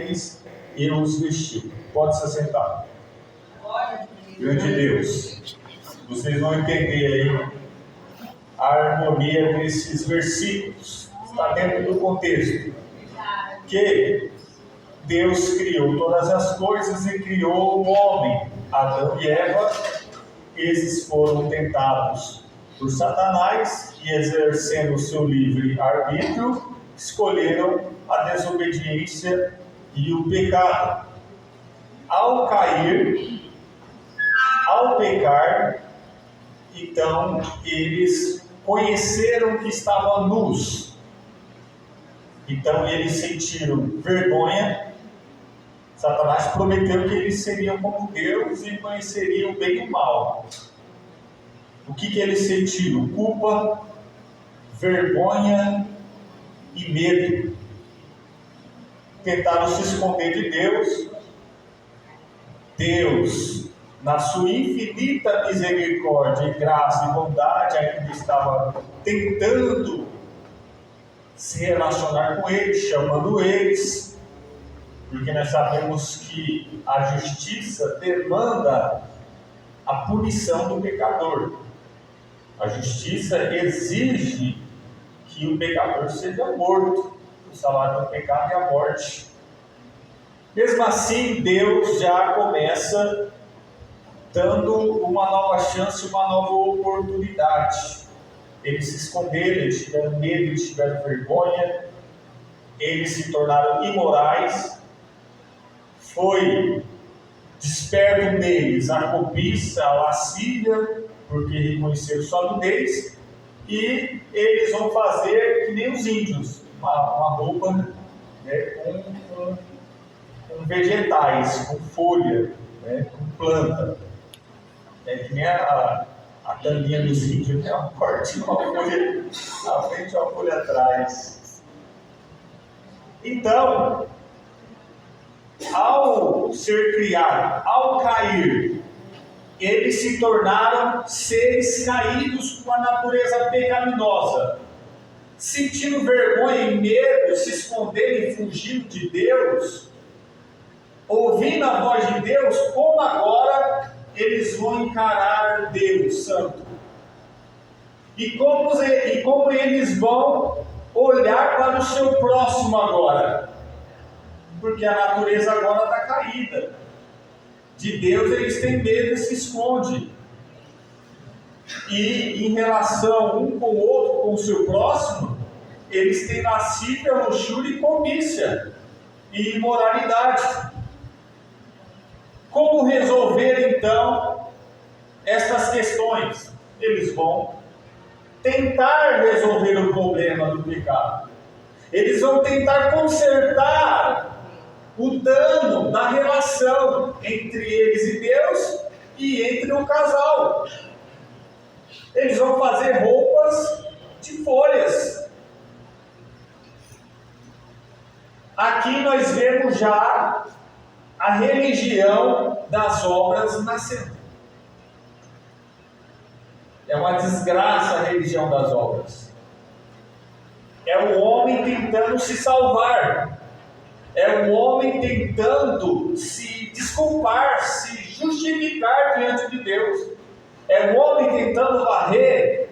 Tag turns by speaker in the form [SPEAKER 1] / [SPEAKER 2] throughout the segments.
[SPEAKER 1] eles e os vestiu. Pode se sentar. Grande Deus, vocês vão entender aí a harmonia desses versículos. Está dentro do contexto que Deus criou todas as coisas e criou o homem, Adão e Eva. Esses foram tentados por Satanás e, exercendo o seu livre arbítrio, escolheram a desobediência e o pecado. Ao pecar, então eles conheceram que estavam nus. Então eles sentiram vergonha. Satanás prometeu que eles seriam como Deus e conheceriam o bem e o mal. O que eles sentiram? Culpa, vergonha e medo. Tentaram se esconder de Deus. Deus, na sua infinita misericórdia, graça e bondade, ainda estava tentando se relacionar com eles, chamando eles, porque nós sabemos que a justiça demanda a punição do pecador. A justiça exige que o pecador seja morto. O salário do pecado é a morte. Mesmo assim, Deus já começa dando uma nova chance, uma nova oportunidade. Eles se esconderam, eles tiveram medo, eles tiveram vergonha, eles se tornaram imorais. Foi desperto neles a cobiça, a lascívia, porque reconheceram sua nudez, e eles vão fazer que nem os índios, uma roupa, né, com vegetais, com folha, né, com planta. É que nem a tampinha dos índios, né, uma cortinha, uma folha na frente e uma folha atrás. Então, ao ser criado, ao cair, eles se tornaram seres caídos com a natureza pecaminosa, sentindo vergonha e medo, se escondendo e fugindo de Deus, ouvindo a voz de Deus. Como agora eles vão encarar Deus Santo? E como eles vão olhar para o seu próximo agora? Porque a natureza agora está caída. De Deus eles têm medo e se escondem. E em relação um com o outro, com o seu próximo, eles têm lascívia, luxúria e cobiça e imoralidade. Como resolver então estas questões? Eles vão tentar resolver o problema do pecado. Eles vão tentar consertar o dano da relação entre eles e Deus e entre o casal. Eles vão fazer roupas de folhas. Aqui nós vemos já a religião das obras nascendo. É uma desgraça a religião das obras. É o homem tentando se salvar. É o homem tentando se desculpar, se justificar diante de Deus. É o homem tentando varrer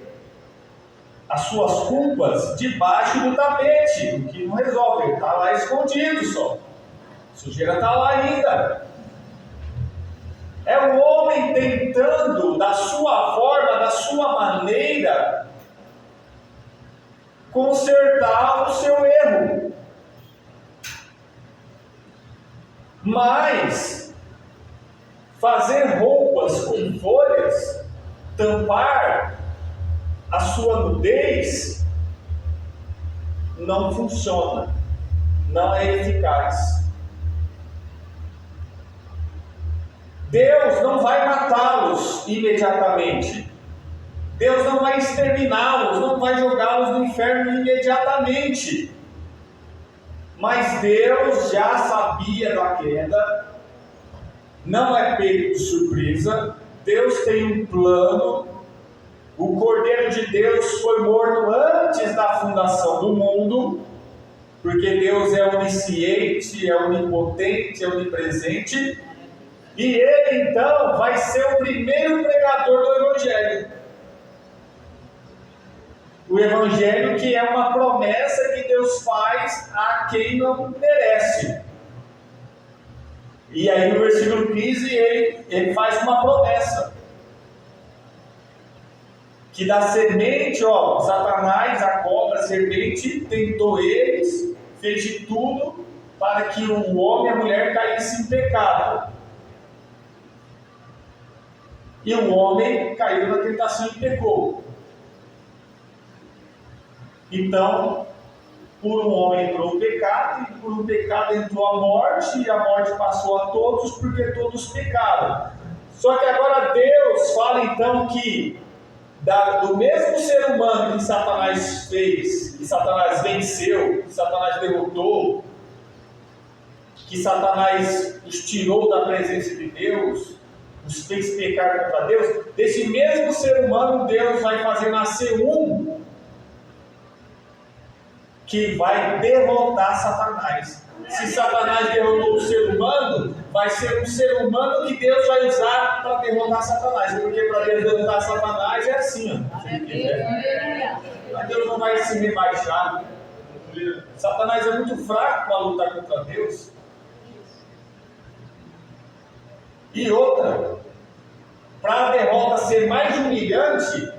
[SPEAKER 1] as suas culpas debaixo do tapete, o que não resolve. Ele está lá escondido só. A sujeira está lá ainda. É o homem tentando, da sua forma, da sua maneira, consertar o seu erro. Mas fazer roupas com folhas, tampar a sua nudez, não funciona, não é eficaz. Deus não vai matá-los imediatamente. Deus não vai exterminá-los, não vai jogá-los no inferno imediatamente. Mas Deus já sabia da queda, não é pego de surpresa. Deus tem um plano. O Cordeiro de Deus foi morto antes da fundação do mundo. porque Deus é onisciente, é onipotente, é onipresente, e Ele então vai ser o primeiro pregador do Evangelho. O Evangelho que é uma promessa que Deus faz a quem não merece. E aí no versículo 15 ele faz uma promessa. Que da semente, Satanás, a cobra, a serpente, tentou eles, fez de tudo para que o homem e a mulher caíssem em pecado. E o homem caiu na tentação e pecou. Então, por um homem entrou o pecado, e por um pecado entrou a morte, e a morte passou a todos, porque todos pecaram. Só que agora Deus fala então que do mesmo ser humano que Satanás fez, que Satanás venceu, que Satanás derrotou, que Satanás os tirou da presença de Deus, os fez pecar contra Deus, desse mesmo ser humano Deus vai fazer nascer um que vai derrotar Satanás. Se Satanás derrotou o ser humano, vai ser um ser humano que Deus vai usar para derrotar Satanás. Porque para derrotar Satanás é assim, Mas Deus não vai se rebaixar. Satanás é muito fraco para lutar contra Deus. E outra, para a derrota ser mais humilhante,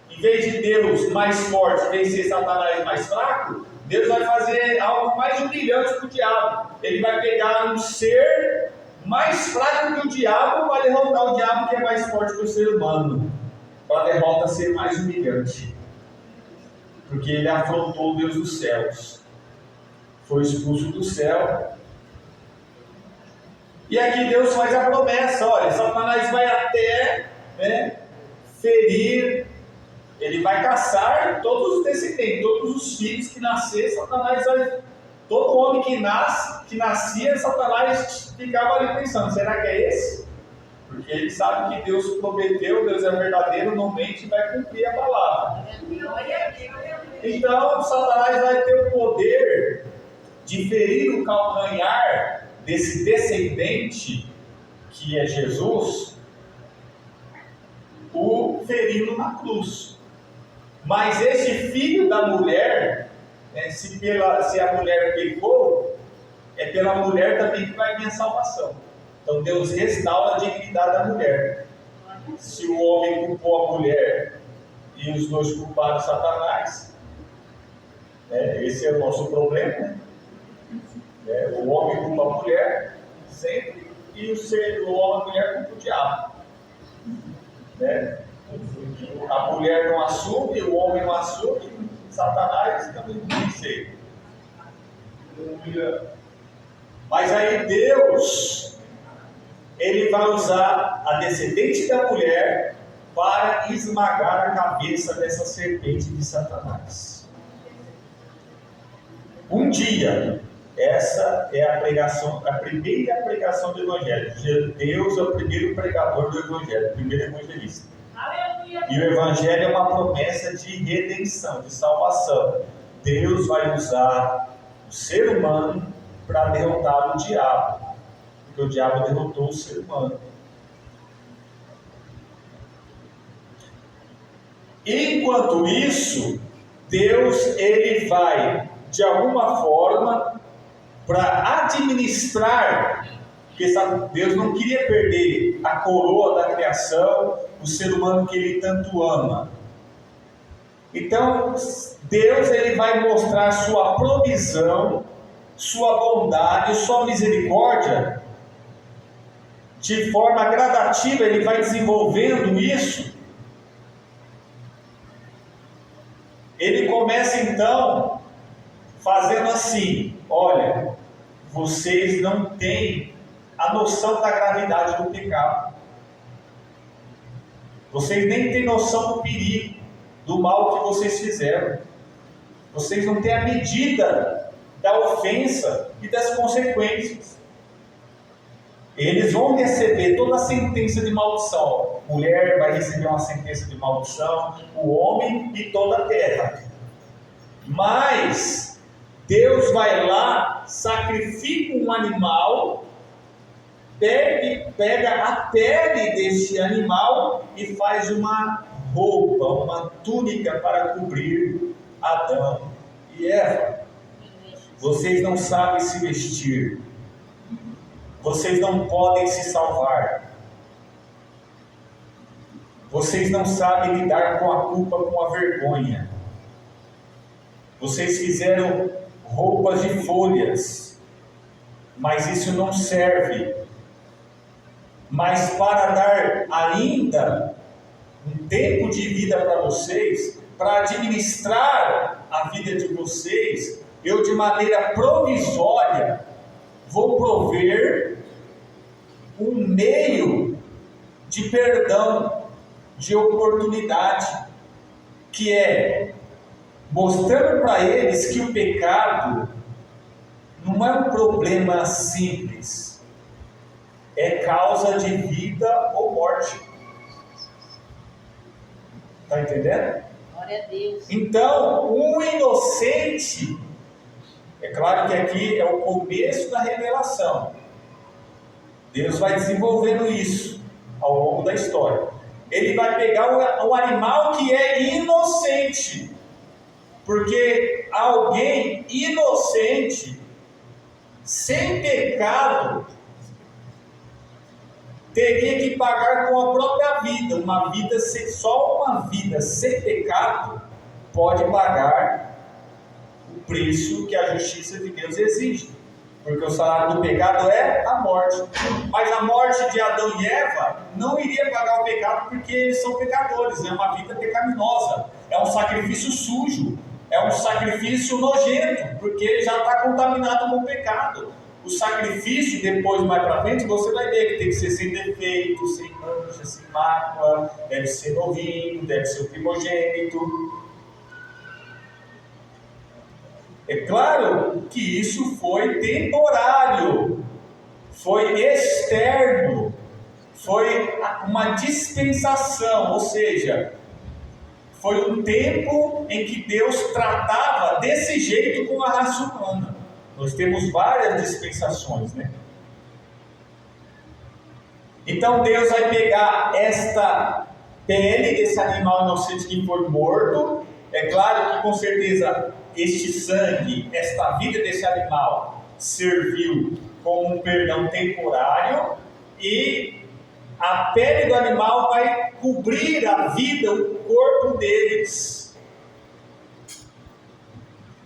[SPEAKER 1] em vez de Deus mais forte vencer Satanás mais fraco, Deus vai fazer algo mais humilhante para o diabo. Ele vai pegar um ser mais fraco que o diabo para derrotar o diabo que é mais forte que o ser humano. Para a derrota ser mais humilhante. Porque ele afrontou o Deus dos céus. Foi expulso do céu. E aqui Deus faz a promessa, olha, Satanás vai até ferir, ele vai caçar todos os descendentes, todos os filhos que nascer, Satanás vai, todo homem que nascia, Satanás ficava ali pensando, será que é esse? Porque ele sabe que Deus prometeu, Deus é verdadeiro, não mente e vai cumprir a palavra. Então Satanás vai ter o poder de ferir o calcanhar desse descendente que é Jesus, o ferindo na cruz. Mas esse filho da mulher, se a mulher pecou, é pela mulher também que vai vir a salvação. Então Deus restaura a dignidade da mulher. Se o homem culpou a mulher e os dois culparam Satanás, esse é o nosso problema, o homem culpa a mulher sempre, e o homem e a mulher culpa o diabo. A mulher não assume, o homem não assume, Satanás também não sei. Mas aí Deus, ele vai usar a descendente da mulher para esmagar a cabeça dessa serpente de Satanás. Um dia, essa é a pregação, a primeira pregação do Evangelho. Deus é o primeiro pregador do Evangelho, o primeiro evangelista. E o Evangelho é uma promessa de redenção, de salvação. Deus vai usar o ser humano para derrotar o diabo, porque o diabo derrotou o ser humano. Enquanto isso, Deus ele vai, de alguma forma, para administrar, porque Deus não queria perder a coroa da criação, o ser humano que ele tanto ama. Então, Deus ele vai mostrar sua provisão, sua bondade, sua misericórdia, de forma gradativa, ele vai desenvolvendo isso. Ele começa então fazendo assim: olha, vocês não têm a noção da gravidade do pecado. Vocês nem têm noção do perigo, do mal que vocês fizeram. Vocês não têm a medida da ofensa e das consequências. Eles vão receber toda a sentença de maldição. A mulher vai receber uma sentença de maldição, o homem e toda a terra. Mas Deus vai lá, sacrifica um animal, pega a pele deste animal e faz uma roupa, uma túnica para cobrir Adão e Eva. Vocês não sabem se vestir, vocês não podem se salvar, vocês não sabem lidar com a culpa, com a vergonha. Vocês fizeram roupas de folhas, mas isso não serve. Mas para dar ainda um tempo de vida para vocês, para administrar a vida de vocês, eu de maneira provisória vou prover um meio de perdão, de oportunidade, que é mostrando para eles que o pecado não é um problema simples, é causa de vida ou morte. Está entendendo?
[SPEAKER 2] Glória a Deus.
[SPEAKER 1] Então, um inocente, é claro que aqui é o começo da revelação. Deus vai desenvolvendo isso ao longo da história. Ele vai pegar um animal que é inocente, porque alguém inocente, sem pecado, teria que pagar com a própria vida. Só uma vida sem pecado pode pagar o preço que a justiça de Deus exige, porque o salário do pecado é a morte. Mas a morte de Adão e Eva não iria pagar o pecado, porque eles são pecadores, é uma vida pecaminosa, é um sacrifício sujo, é um sacrifício nojento, porque ele já está contaminado com o pecado. O sacrifício, depois, mais para frente, você vai ver que tem que ser sem defeito, sem mancha, sem mácula, deve ser novinho, deve ser o primogênito. É claro que isso foi temporário, foi externo, foi uma dispensação, ou seja, foi um tempo em que Deus tratava desse jeito com a raça humana. Nós temos várias dispensações, né? Então Deus vai pegar esta pele desse animal inocente que foi morto. É claro que com certeza este sangue, esta vida desse animal serviu como um perdão temporário, e a pele do animal vai cobrir a vida, o corpo deles.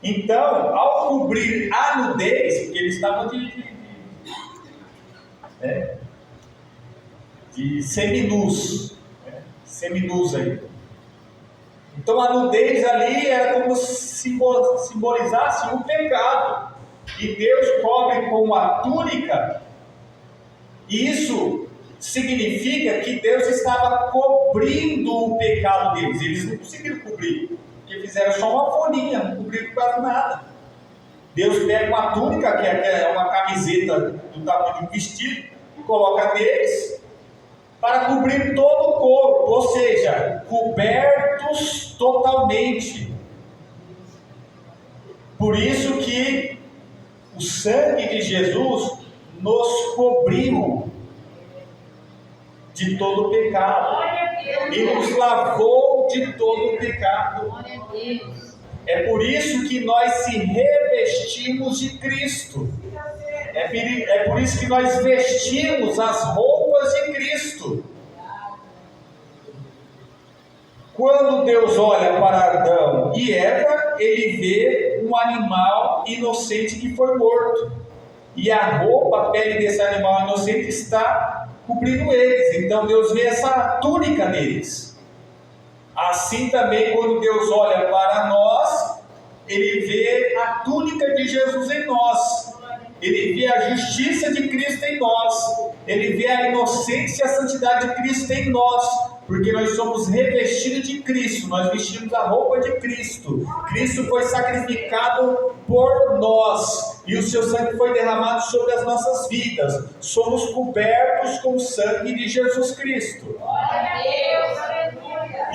[SPEAKER 1] Então, ao cobrir a nudez, porque eles estavam de seminus, seminus aí. Então a nudez ali era como se simbolizasse o pecado, e Deus cobre com uma túnica. E isso significa que Deus estava cobrindo o pecado deles. Eles não conseguiram cobrir, porque fizeram só uma folhinha, não cobriram quase nada. Deus pega uma túnica, que é uma camiseta do tamanho de um vestido, e coloca neles para cobrir todo o corpo, ou seja, cobertos totalmente. Por isso que o sangue de Jesus nos cobriu de todo o pecado e nos lavou de todo o pecado. É por isso que nós se revestimos de Cristo. É por isso que nós vestimos as roupas de Cristo. Quando Deus olha para Adão e Eva, ele vê um animal inocente que foi morto. E a roupa, a pele desse animal inocente está cobrindo eles. Então Deus vê essa túnica neles. Assim também, quando Deus olha para nós, ele vê a túnica de Jesus em nós. Ele vê a justiça de Cristo em nós. Ele vê a inocência e a santidade de Cristo em nós. Porque nós somos revestidos de Cristo. Nós vestimos a roupa de Cristo. Cristo foi sacrificado por nós. E o seu sangue foi derramado sobre as nossas vidas. Somos cobertos com o sangue de Jesus Cristo.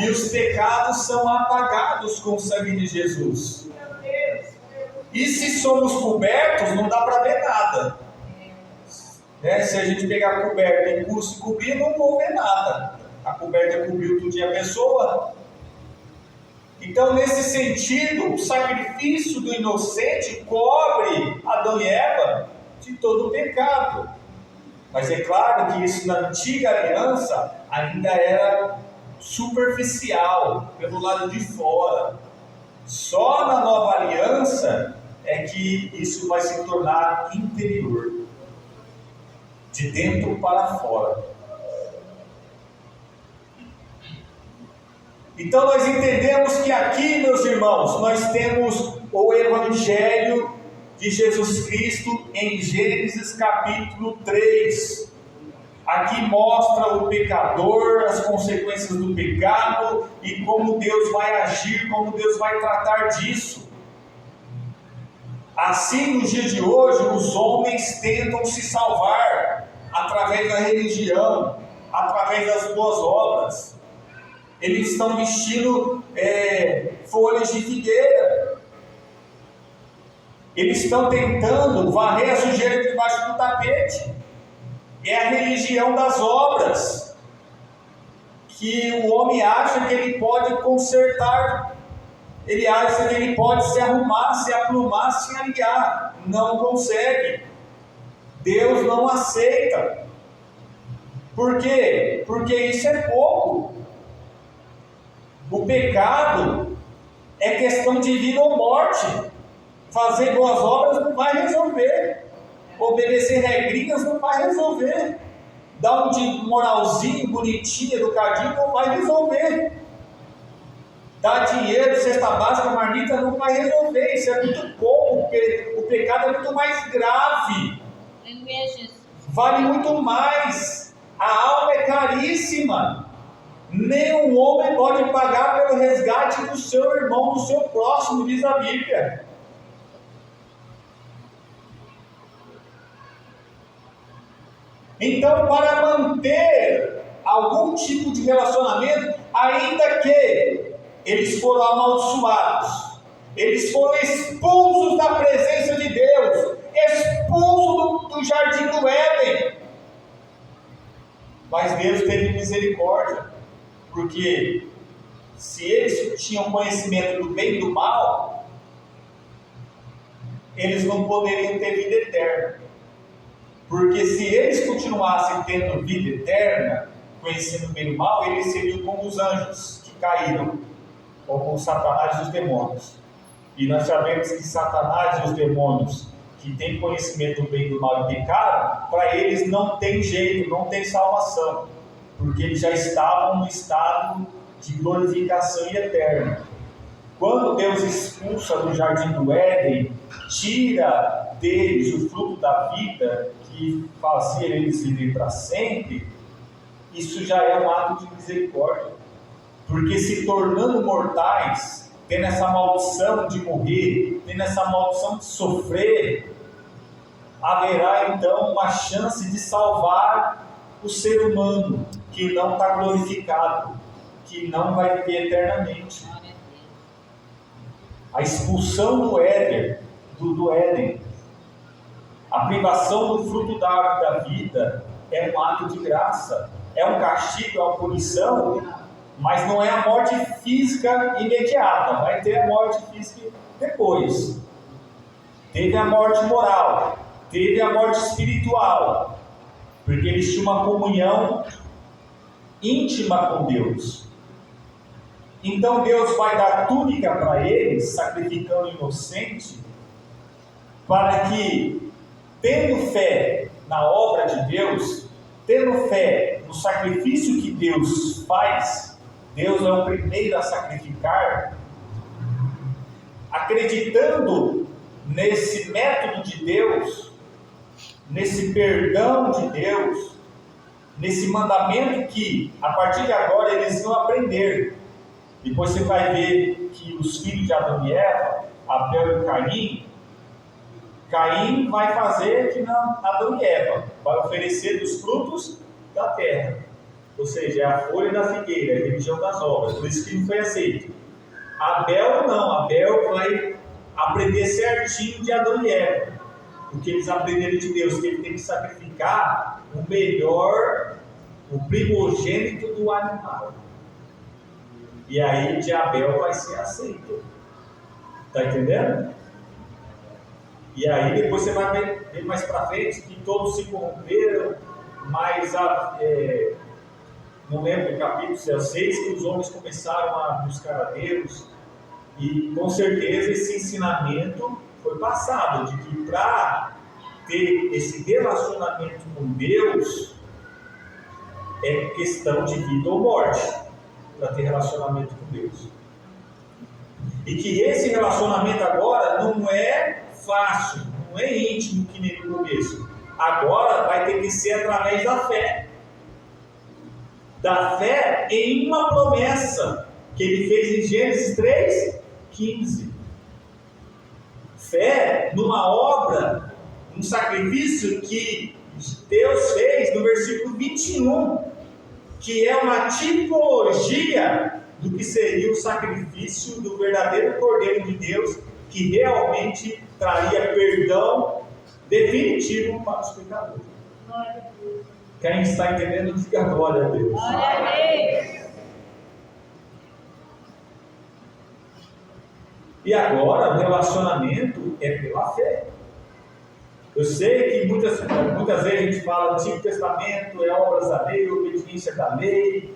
[SPEAKER 1] E os pecados são apagados com o sangue de Jesus. E se somos cobertos, não dá para ver nada. Né? Se a gente pegar a coberta e cobrir, não vou ver nada. A coberta cobriu tudo a pessoa. Então, nesse sentido, o sacrifício do inocente cobre Adão e Eva de todo o pecado. Mas é claro que isso na antiga aliança ainda era superficial, pelo lado de fora. Só na nova aliança é que isso vai se tornar interior, de dentro para fora. Então nós entendemos que aqui, meus irmãos, nós temos o Evangelho de Jesus Cristo em Gênesis capítulo 3. Aqui mostra o pecador, as consequências do pecado e como Deus vai agir, como Deus vai tratar disso. Assim, nos dias de hoje, os homens tentam se salvar através da religião, através das boas obras. Eles estão vestindo folhas de figueira. Eles estão tentando varrer a sujeira debaixo do tapete. É a religião das obras, que o homem acha que ele pode consertar. Ele acha que ele pode se arrumar, se aprumar, se alinhar. Não consegue. Deus não aceita. Por quê? Porque isso é pouco. O pecado é questão de vida ou morte. Fazer boas obras não vai resolver. Obedecer regrinhas não vai resolver. Dar um de moralzinho, bonitinho, educadinho não vai resolver. Dar dinheiro, cesta básica, marmita não vai resolver. Isso é muito pouco. O pecado é muito mais grave. Vale muito mais. A alma é caríssima. Nenhum homem pode pagar pelo resgate do seu irmão, do seu próximo, diz a Bíblia. Então, para manter algum tipo de relacionamento, ainda que eles foram amaldiçoados, eles foram expulsos da presença de Deus, expulsos do jardim do Éden, mas Deus teve misericórdia. Porque se eles tinham conhecimento do bem e do mal, eles não poderiam ter vida eterna. Porque se eles continuassem tendo vida eterna, conhecendo o bem e o mal, eles seriam como os anjos que caíram, ou como Satanás e os demônios. E nós sabemos que Satanás e os demônios que têm conhecimento do bem e do mal e pecaram, para eles não tem jeito, não tem salvação. Porque eles já estavam no estado de glorificação eterna. Quando Deus expulsa do jardim do Éden, tira deles o fruto da vida que fazia eles viver para sempre, isso já é um ato de misericórdia. Porque se tornando mortais, tendo essa maldição de morrer, tendo essa maldição de sofrer, haverá então uma chance de salvar o ser humano que não está glorificado, que não vai viver eternamente. A expulsão do Éden, a privação do fruto da árvore da vida é um ato de graça, é um castigo, é uma punição, mas não é a morte física imediata, vai ter a morte física depois. Teve a morte moral, teve a morte espiritual, porque eles tinham uma comunhão íntima com Deus. Então Deus vai dar túnica para eles, sacrificando o inocente, para que, tendo fé na obra de Deus, tendo fé no sacrifício que Deus faz, Deus é o primeiro a sacrificar, acreditando nesse método de Deus, nesse perdão de Deus, nesse mandamento que, a partir de agora, eles vão aprender. Depois você vai ver que os filhos de Adão e Eva, Abel e Caim vai fazer que Adão e Eva, vai oferecer dos frutos da terra, ou seja, é a folha da figueira, é a religião das obras, por isso que não foi aceito. Abel não, Abel vai aprender certinho de Adão e Eva. Porque eles aprenderam de Deus que ele tem que sacrificar o melhor, o primogênito do animal. E aí de Abel vai ser aceito. Está entendendo? E aí depois você vai ver mais para frente que todos se corromperam, mas não lembro o capítulo 6, que os homens começaram a buscar a Deus, e com certeza esse ensinamento foi passado, de que para ter esse relacionamento com Deus, é questão de vida ou morte, para ter relacionamento com Deus. E que esse relacionamento agora não é fácil, não é íntimo que nem no começo. Agora vai ter que ser através da fé. Da fé em uma promessa que ele fez em Gênesis 3:15. Fé numa obra, um sacrifício que Deus fez no versículo 21, que é uma tipologia do que seria o sacrifício do verdadeiro Cordeiro de Deus, que realmente traria perdão definitivo para os pecadores. Quem está entendendo, diga glória a Deus.
[SPEAKER 2] Glória a Deus.
[SPEAKER 1] E agora o relacionamento é pela fé. Eu sei que muitas vezes a gente fala do Antigo Testamento, é obras da lei, obediência da lei,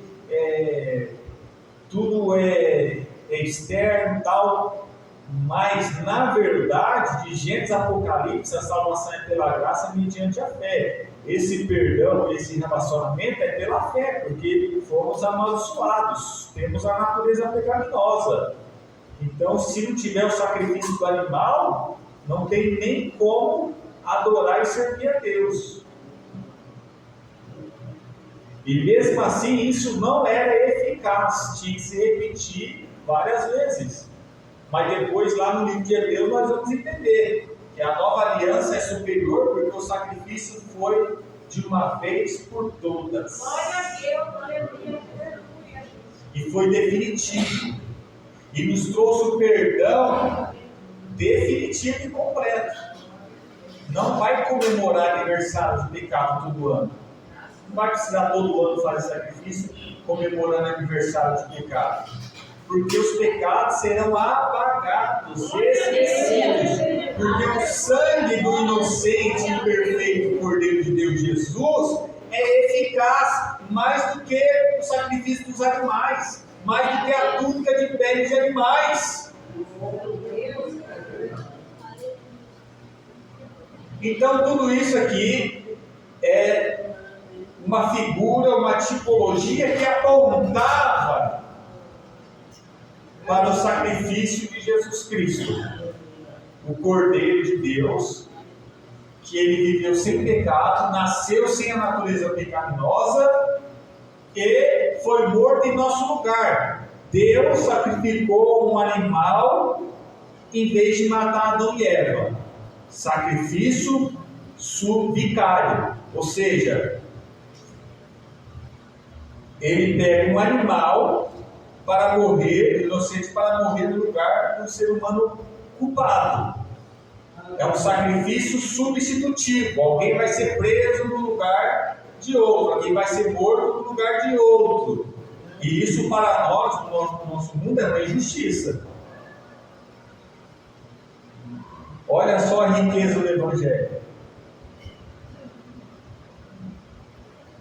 [SPEAKER 1] tudo é externo e tal, mas na verdade, de Gênesis a Apocalipse, a salvação é pela graça mediante a fé. Esse perdão, esse relacionamento é pela fé, porque fomos amaldiçoados, temos a natureza pecaminosa. Então, se não tiver o sacrifício do animal, não tem nem como adorar e servir a Deus. E mesmo assim, isso não era eficaz, tinha que se repetir várias vezes. Mas depois, lá no livro de Hebreus, nós vamos entender que a nova aliança é superior porque o sacrifício foi de uma vez por todas.
[SPEAKER 2] Glória a Deus, aleluia.
[SPEAKER 1] E foi definitivo. E nos trouxe o perdão definitivo e completo. Não vai comemorar aniversário de pecado todo ano. Não vai precisar todo ano fazer sacrifício comemorando aniversário de pecado. Porque os pecados serão apagados, esquecidos. Porque o sangue do inocente e perfeito Cordeiro de Deus Jesus é eficaz mais do que o sacrifício dos animais, mais do que a túnica de pele de animais. Então tudo isso aqui é uma figura, uma tipologia que apontava para o sacrifício de Jesus Cristo, o Cordeiro de Deus, que ele viveu sem pecado, nasceu sem a natureza pecaminosa e foi morto em nosso lugar. Deus sacrificou um animal em vez de matar Adão e Eva. Sacrifício subvicário, ou seja, ele pega um animal para morrer, inocente para morrer no lugar do ser humano culpado. É um sacrifício substitutivo. Alguém vai ser preso no lugar de outro, alguém vai ser morto no lugar de outro. E isso para nós, no nosso mundo, é uma injustiça. Olha só a riqueza do Evangelho.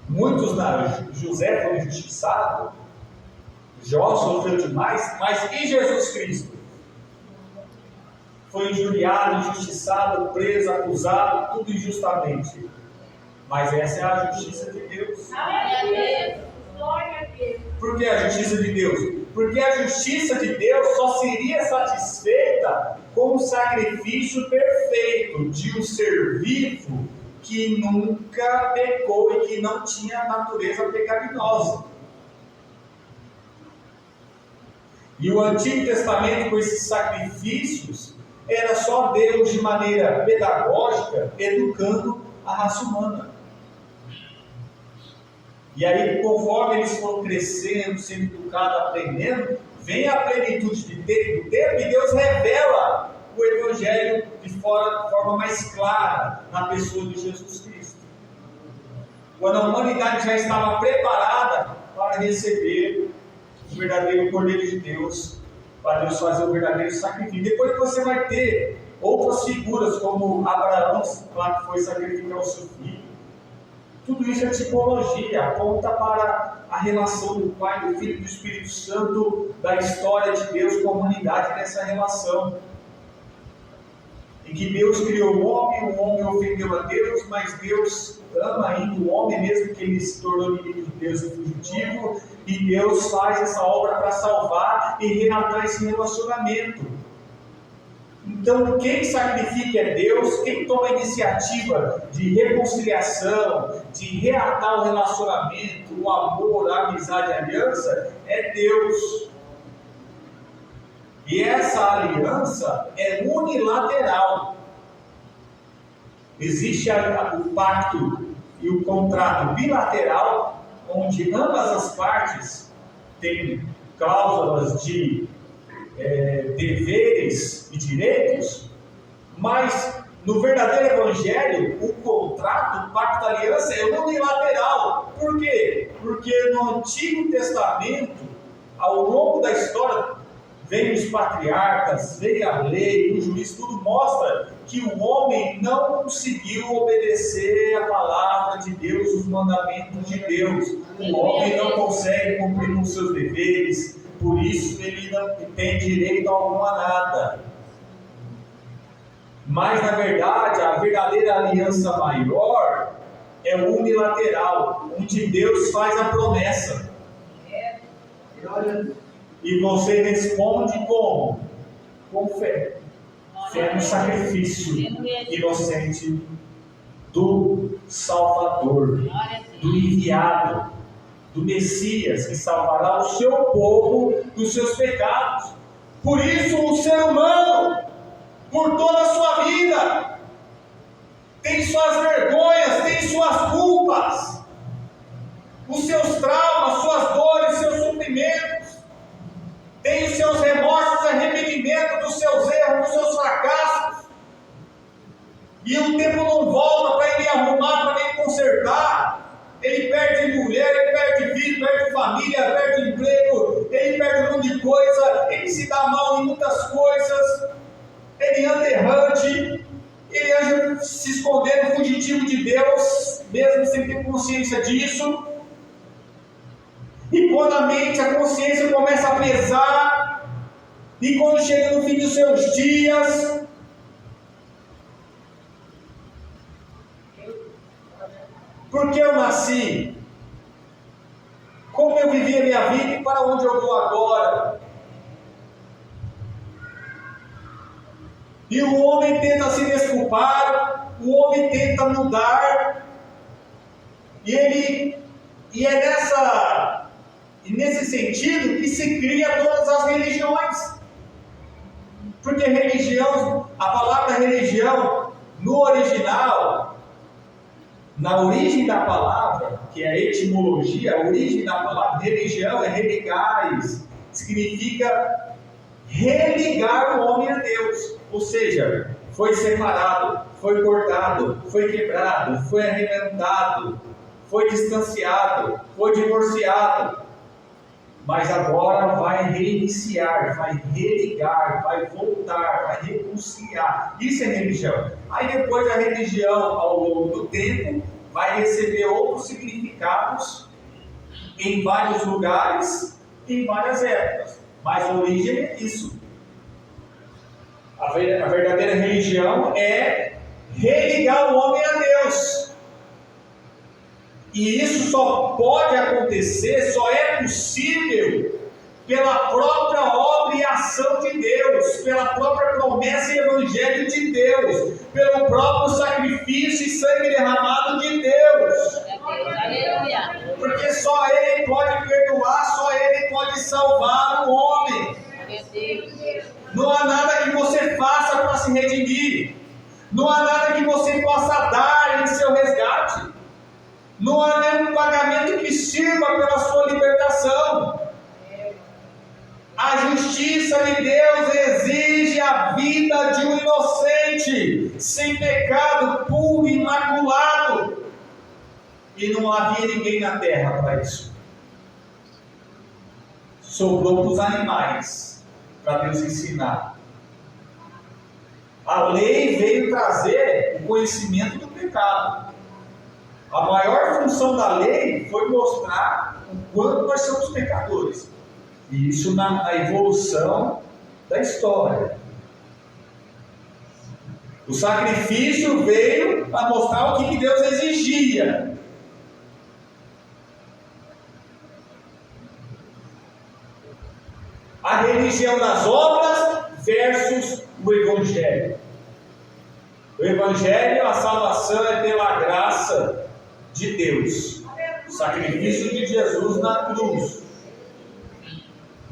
[SPEAKER 1] Muitos, José foi injustiçado, Jó sofreu demais, mas e Jesus Cristo? Foi injuriado, injustiçado, preso, acusado, tudo injustamente. Mas essa é a justiça de Deus. Por que a justiça de Deus? Porque a justiça de Deus só seria satisfeita com o sacrifício perfeito de um ser vivo que nunca pecou e que não tinha natureza pecaminosa. E o Antigo Testamento, com esses sacrifícios, era só Deus, de maneira pedagógica, educando a raça humana. E aí, conforme eles foram crescendo, sendo educados, aprendendo, vem a plenitude do tempo e Deus revela o Evangelho de forma mais clara na pessoa de Jesus Cristo. Quando a humanidade já estava preparada para receber o verdadeiro Cordeiro de Deus, para Deus fazer o verdadeiro sacrifício. Depois você vai ter outras figuras, como Abraão, lá que foi sacrificar o seu filho. Tudo isso é tipologia, aponta para a relação do Pai, do Filho e do Espírito Santo, da história de Deus com a humanidade nessa relação. Em que Deus criou o homem ofendeu a Deus, mas Deus ama ainda o homem, mesmo que ele se tornou inimigo de Deus e fugitivo, e Deus faz essa obra para salvar e reatar esse relacionamento. Então, quem sacrifica é Deus, quem toma a iniciativa de reconciliação, de reatar o relacionamento, o amor, a amizade, a aliança, é Deus. E essa aliança é unilateral. Existe o pacto e o contrato bilateral, onde ambas as partes têm cláusulas de deveres e direitos, mas no verdadeiro Evangelho, o contrato, o pacto, a aliança é unilateral. Por quê? Porque no Antigo Testamento, ao longo da história, vem os patriarcas, vem a lei, o juiz, tudo mostra que o homem não conseguiu obedecer a palavra de Deus, os mandamentos de Deus. O homem não consegue cumprir com seus deveres, por isso ele não tem direito algum a nada. Mas na verdade, a verdadeira aliança maior é unilateral, onde Deus faz a promessa. E você responde como? Com fé. Fé no sacrifício inocente do Salvador, do enviado, do Messias, que salvará o seu povo dos seus pecados. Por isso o ser humano, por toda a sua vida, tem suas vergonhas, tem suas culpas, os seus traumas, suas dores, seus sofrimentos, tem os seus remorsos, arrependimento dos seus erros, dos seus fracassos, e o tempo não volta para ele arrumar, para ele consertar. Ele perde mulher, ele perde filho, perde família, perde emprego, ele perde um monte de coisa, ele se dá mal em muitas coisas, ele anda errante, ele anda se escondendo, fugitivo de Deus, mesmo sem ter consciência disso. E quando a mente, a consciência começa a pesar, e quando chega no fim dos seus dias, porque eu nasci, como eu vivi a minha vida e para onde eu vou agora. E o homem tenta se desculpar, o homem tenta mudar, e é nesse sentido que se cria todas as religiões. Porque religião, a palavra religião, no original, na origem da palavra, que é a etimologia, a origem da palavra religião é religais, significa religar o homem a Deus, ou seja, foi separado, foi cortado, foi quebrado, foi arrebentado, foi distanciado, foi divorciado, mas agora vai reiniciar, vai religar, vai voltar, vai reconciliar. Isso é religião. Aí depois a religião, ao longo do tempo, vai receber outros significados em vários lugares, em várias épocas. Mas a origem é isso. A verdadeira religião é religar o homem a Deus. E isso só pode acontecer, só é possível pela própria obra e ação de Deus, pela própria promessa e evangelho de Deus, pelo próprio sacrifício e sangue derramado de Deus. Porque só Ele pode perdoar, só Ele pode salvar o homem. Não há nada que você faça para se redimir, não há nada que você possa dar em seu resgate. Não há nenhum pagamento que sirva pela sua libertação. A justiça de Deus exige a vida de um inocente, sem pecado, puro, imaculado. E não havia ninguém na terra para isso. Sobrou para os animais, para Deus ensinar. A lei veio trazer o conhecimento do pecado. A maior função da lei foi mostrar o quanto nós somos pecadores. E isso na evolução da história. O sacrifício veio para mostrar o que Deus exigia. A religião das obras versus o Evangelho. O Evangelho, a salvação é pela graça de Deus. O sacrifício de Jesus na cruz.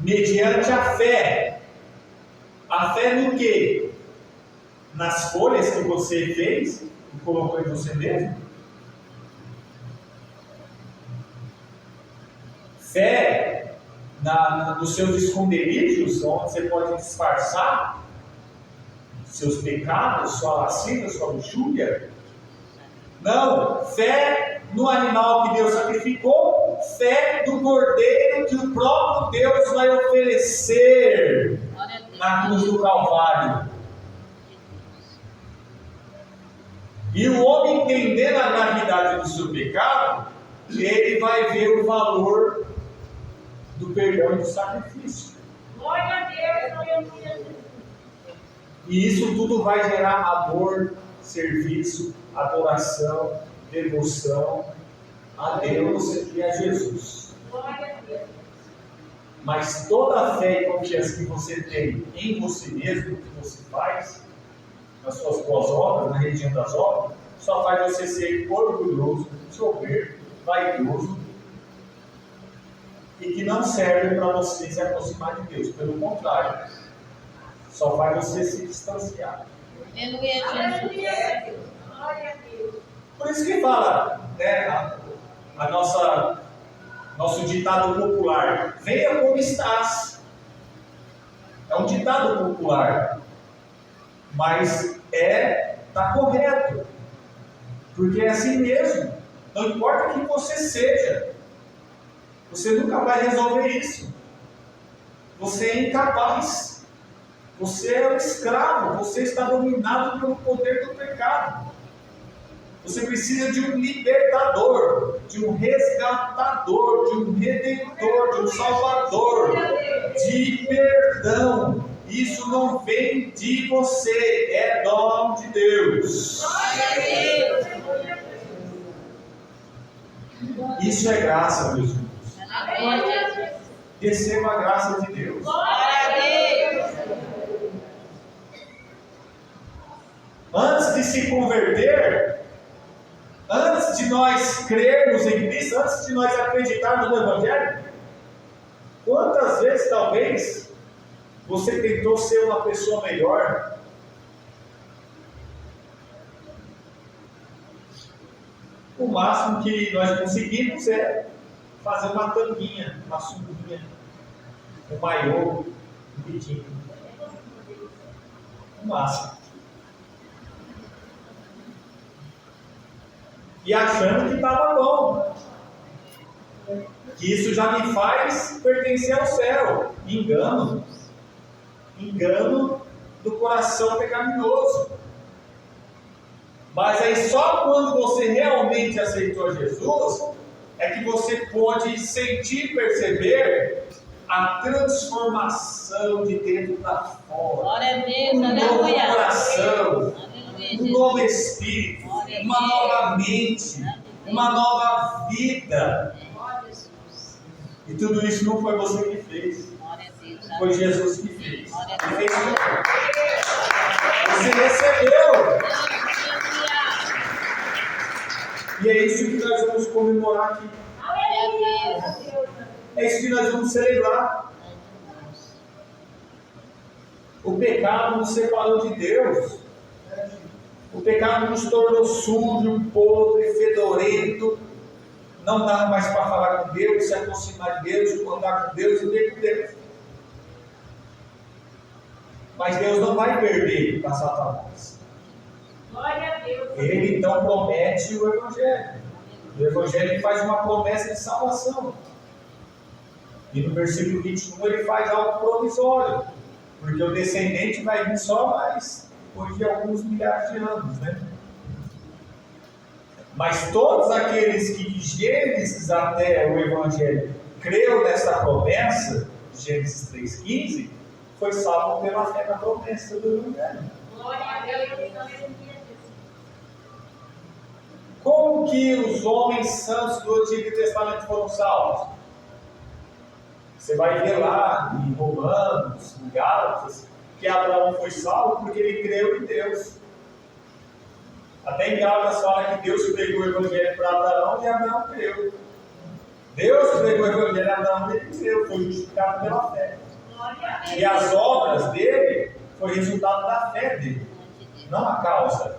[SPEAKER 1] Mediante a fé. A fé no quê? Nas folhas que você fez e colocou em você mesmo? Fé nos seus esconderijos, onde você pode disfarçar seus pecados, sua lascívia, sua luxúria? Não, fé no animal que Deus sacrificou, fé do cordeiro que o próprio Deus vai oferecer na cruz do Calvário. E o homem, entendendo a gravidade do seu pecado, ele vai ver o valor do perdão e do sacrifício.
[SPEAKER 2] Glória a Deus, aleluia, Jesus.
[SPEAKER 1] E isso tudo vai gerar amor, serviço, adoração, devoção a Deus e a Jesus.
[SPEAKER 2] Glória a Deus.
[SPEAKER 1] Mas toda a fé e confiança que você tem em você mesmo, que você faz, nas suas boas obras, na religião das obras, só faz você ser orgulhoso, soberbo, vaidoso, e que não serve para você se aproximar de Deus. Pelo contrário, só faz você se distanciar.
[SPEAKER 2] Aleluia, Jesus. Glória a Deus.
[SPEAKER 1] Por isso que fala, né, nosso ditado popular: venha como estás. É um ditado popular, mas está correto, porque é assim mesmo. Não importa quem você seja, você nunca vai resolver isso. Você é incapaz. Você é um escravo. Você está dominado pelo poder do pecado. Você precisa de um libertador, de um resgatador, de um redentor, de um salvador, de perdão. Isso não vem de você, é dom de Deus. Isso é graça, meus irmãos. Receba a graça de Deus. Antes de se converter, antes de nós crermos em Cristo, antes de nós acreditarmos no Evangelho, quantas vezes talvez você tentou ser uma pessoa melhor? O máximo que nós conseguimos é fazer uma tanguinha, uma sunguinha, um maiô, um biquíni. O máximo. E achando que estava bom, que isso já me faz pertencer ao céu. Engano do coração pecaminoso. Mas aí só quando você realmente aceitou Jesus é que você pode sentir, perceber a transformação de dentro para fora.
[SPEAKER 2] Glória a Deus,
[SPEAKER 1] Um novo
[SPEAKER 2] aleluia.
[SPEAKER 1] coração,
[SPEAKER 2] Aleluia,
[SPEAKER 1] um novo espírito,
[SPEAKER 2] Glória a
[SPEAKER 1] uma
[SPEAKER 2] Deus.
[SPEAKER 1] nova mente, uma nova vida.
[SPEAKER 2] Glória a Jesus.
[SPEAKER 1] E tudo isso não foi você que fez,
[SPEAKER 2] Glória a Deus.
[SPEAKER 1] foi Jesus que fez.
[SPEAKER 2] Glória a
[SPEAKER 1] Ele
[SPEAKER 2] Deus.
[SPEAKER 1] fez tudo. Você recebeu.
[SPEAKER 2] Aleluia.
[SPEAKER 1] E é isso que nós vamos comemorar aqui.
[SPEAKER 2] Aleluia.
[SPEAKER 1] É isso que nós vamos celebrar. O pecado nos separou de Deus. O pecado nos tornou sujo, podre, fedorento. Não dá mais para falar com Deus, se aproximar de Deus, andar com Deus e ver com Deus. Mas Deus não vai perder para Satanás.
[SPEAKER 2] Glória a Deus.
[SPEAKER 1] Ele então promete o Evangelho. O Evangelho faz uma promessa de salvação. E no versículo 21 ele faz algo provisório. Porque o descendente vai vir só mais depois de alguns milhares de anos, né? Mas todos aqueles que de Gênesis até o Evangelho creu nessa promessa, Gênesis 3,15, foi salvo pela fé na promessa do Evangelho.
[SPEAKER 2] Glória a Deus.
[SPEAKER 1] Como que os homens santos do Antigo Testamento foram salvos? Você vai ver lá em Romanos, em Gálatas, que Abraão foi salvo porque ele creu em Deus. Até em Gálatas fala que Deus pregou o Evangelho para Abraão e Abraão creu. Deus pregou o Evangelho a Abraão e ele creu, foi justificado pela fé. E as obras dele foi resultado da fé dele, não a causa.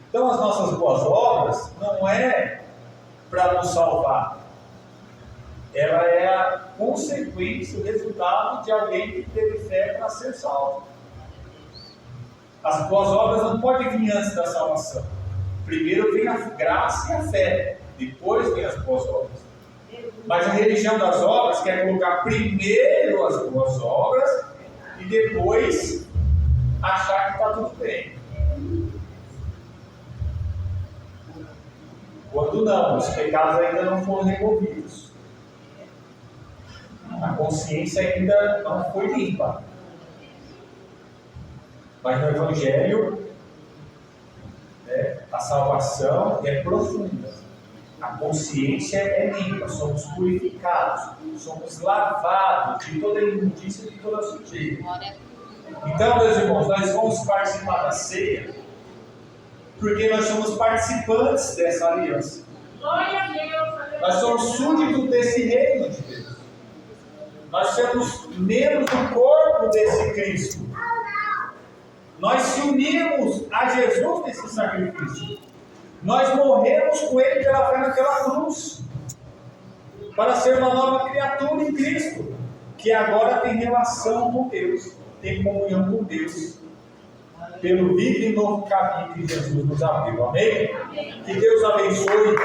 [SPEAKER 1] Então as nossas boas obras não é para nos salvar. Ela é a consequência, o resultado de alguém que teve fé para ser salvo. As boas obras não podem vir antes da salvação. Primeiro vem a graça e a fé, depois vem as boas obras. Mas a religião das obras quer colocar primeiro as boas obras e depois achar que está tudo bem. Quando não, os pecados ainda não foram removidos. A consciência ainda não foi limpa. Mas no Evangelho, a salvação é profunda. A consciência é limpa, somos purificados, somos lavados de toda imundícia e de toda sujeira. Então, meus irmãos, nós vamos participar da ceia, porque nós somos participantes dessa aliança.
[SPEAKER 2] Glória a Deus.
[SPEAKER 1] Nós somos súditos desse reino de Deus. Nós somos membros do corpo desse Cristo. Nós se unimos a Jesus nesse sacrifício. Nós morremos com Ele pela fé naquela cruz, para ser uma nova criatura em Cristo, que agora tem relação com Deus, tem comunhão com Deus, pelo vivo e novo caminho que Jesus nos abriu. Amém? Que Deus abençoe